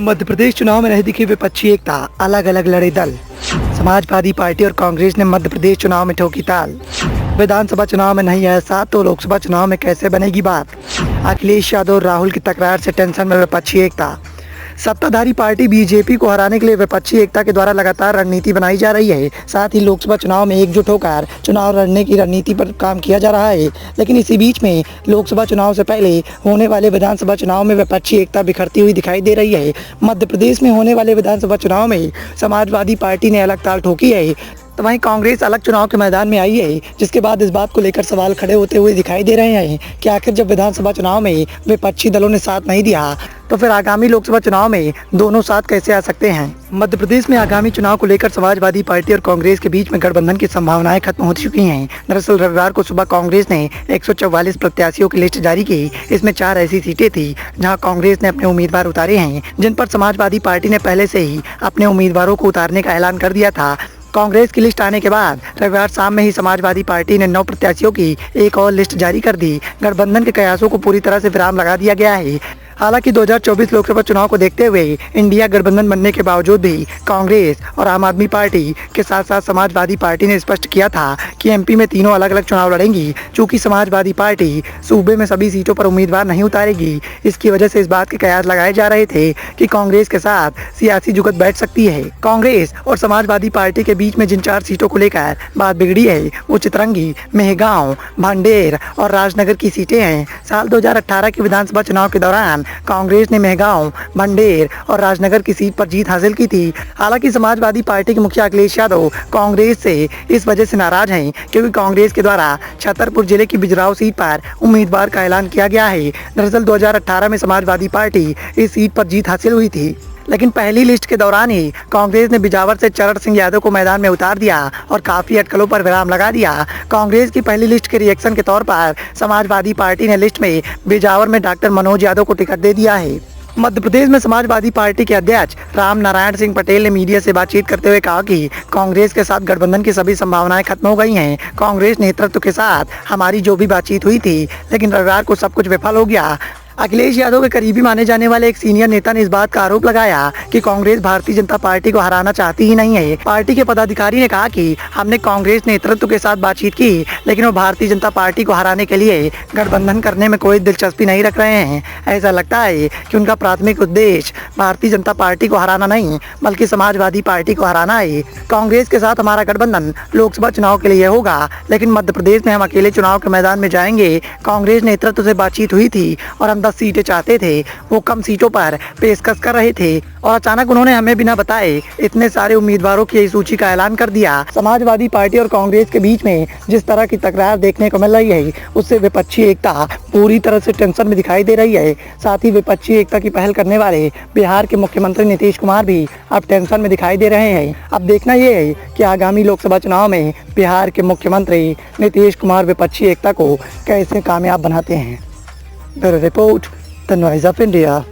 मध्य प्रदेश चुनाव में नहीं दिखी विपक्षी एकता, अलग अलग लड़े दल। समाजवादी पार्टी और कांग्रेस ने मध्य प्रदेश चुनाव में ठोकी ताल। विधानसभा चुनाव में नहीं ऐसा तो लोकसभा चुनाव में कैसे बनेगी बात। अखिलेश यादव और राहुल की तकरार से टेंशन में विपक्षी एकता। सत्ताधारी पार्टी बीजेपी को हराने के लिए विपक्षी एकता के द्वारा लगातार रणनीति बनाई जा रही है। साथ ही लोकसभा चुनाव में एकजुट होकर चुनाव लड़ने की रणनीति पर काम किया जा रहा है। लेकिन इसी बीच में लोकसभा चुनाव से पहले होने वाले विधानसभा चुनाव में विपक्षी एकता बिखरती हुई दिखाई दे रही है। मध्य प्रदेश में होने वाले विधानसभा चुनाव में समाजवादी पार्टी ने अलग ताल ठोकी है, तो वहीं कांग्रेस अलग चुनाव के मैदान में आई है, जिसके बाद इस बात को लेकर सवाल खड़े होते हुए दिखाई दे रहे हैं कि आखिर जब विधानसभा चुनाव में विपक्षी दलों ने साथ नहीं दिया तो फिर आगामी लोकसभा चुनाव में दोनों साथ कैसे आ सकते हैं। मध्य प्रदेश में आगामी चुनाव को लेकर समाजवादी पार्टी और कांग्रेस के बीच में गठबंधन की संभावनाएं खत्म हो चुकी हैं। दरअसल रविवार को सुबह कांग्रेस ने 144 प्रत्याशियों की लिस्ट जारी की। इसमें 4 ऐसी सीटें थी जहां कांग्रेस ने अपने उम्मीदवार उतारे हैं, जिन पर समाजवादी पार्टी ने पहले से ही अपने उम्मीदवारों को उतारने का ऐलान कर दिया था। कांग्रेस की लिस्ट आने के बाद रविवार शाम में ही समाजवादी पार्टी ने 9 प्रत्याशियों की एक और लिस्ट जारी कर दी। गठबंधन के कयासों को पूरी तरह से विराम लगा दिया गया है। हालांकि 2024 लोकसभा चुनाव को देखते हुए इंडिया गठबंधन बनने के बावजूद भी कांग्रेस और आम आदमी पार्टी के साथ साथ समाजवादी पार्टी ने स्पष्ट किया था कि एमपी में तीनों अलग अलग चुनाव लड़ेंगी। चूंकि समाजवादी पार्टी सूबे में सभी सीटों पर उम्मीदवार नहीं उतारेगी, इसकी वजह से इस बात के कयास लगाए जा रहे थे कि कांग्रेस के साथ सियासी जुगत बैठ सकती है। कांग्रेस और समाजवादी पार्टी के बीच में जिन 4 सीटों को लेकर बात बिगड़ी है वो चितरंगी, मेहगांव, भांडेर और राजनगर की सीटें हैं। साल 2018 के विधानसभा चुनाव के दौरान कांग्रेस ने मेहगांव, भंडेर और राजनगर की सीट पर जीत हासिल की थी। हालांकि समाजवादी पार्टी के मुखिया अखिलेश यादव कांग्रेस से इस वजह से नाराज हैं क्योंकि कांग्रेस के द्वारा छतरपुर जिले की बिजराव सीट पर उम्मीदवार का ऐलान किया गया है। दरअसल 2018 में समाजवादी पार्टी इस सीट पर जीत हासिल हुई थी, लेकिन पहली लिस्ट के दौरान ही कांग्रेस ने बिजावर से चरण सिंह यादव को मैदान में उतार दिया और काफी अटकलों पर विराम लगा दिया। कांग्रेस की पहली लिस्ट के रिएक्शन के तौर पर समाजवादी पार्टी ने लिस्ट में बिजावर में डॉक्टर मनोज यादव को टिकट दे दिया है। मध्य प्रदेश में समाजवादी पार्टी के अध्यक्ष राम नारायण सिंह पटेल ने मीडिया से बातचीत करते हुए कहा कि कांग्रेस के साथ गठबंधन की सभी संभावनाएं खत्म हो गई हैं। कांग्रेस नेतृत्व के साथ हमारी जो भी बातचीत हुई थी, लेकिन रविवार को सब कुछ विफल हो गया। अखिलेश यादव के करीबी माने जाने वाले एक सीनियर नेता ने इस बात का आरोप लगाया कि कांग्रेस भारतीय जनता पार्टी को हराना चाहती ही नहीं है। पार्टी के पदाधिकारी ने कहा कि हमने कांग्रेस नेतृत्व के साथ बातचीत की, लेकिन वो भारतीय जनता पार्टी को हराने के लिए गठबंधन करने में कोई दिलचस्पी नहीं रख रहे हैं। ऐसा लगता है कि उनका प्राथमिक उद्देश्य भारतीय जनता पार्टी को हराना नहीं बल्कि समाजवादी पार्टी को हराना है। कांग्रेस के साथ हमारा गठबंधन लोकसभा चुनाव के लिए होगा, लेकिन मध्य प्रदेश में हम अकेले चुनाव के मैदान में जाएंगे। कांग्रेस नेतृत्व से बातचीत हुई थी और हम 10 सीटें चाहते थे, वो कम सीटों पर पेशकश कर रहे थे और अचानक उन्होंने हमें बिना बताए इतने सारे उम्मीदवारों की सूची का ऐलान कर दिया। समाजवादी पार्टी और कांग्रेस के बीच में जिस तरह की तकरार देखने को मिल रही है, उससे विपक्षी एकता पूरी तरह से टेंशन में दिखाई दे रही है। साथ ही विपक्षी एकता की पहल करने वाले बिहार के मुख्यमंत्री नीतीश कुमार भी अब टेंशन में दिखाई दे रहे हैं। अब देखना ये है कि आगामी लोकसभा चुनाव में बिहार के मुख्यमंत्री नीतीश कुमार विपक्षी एकता को कैसे कामयाब बनाते हैं। Bureau report, the noise of India.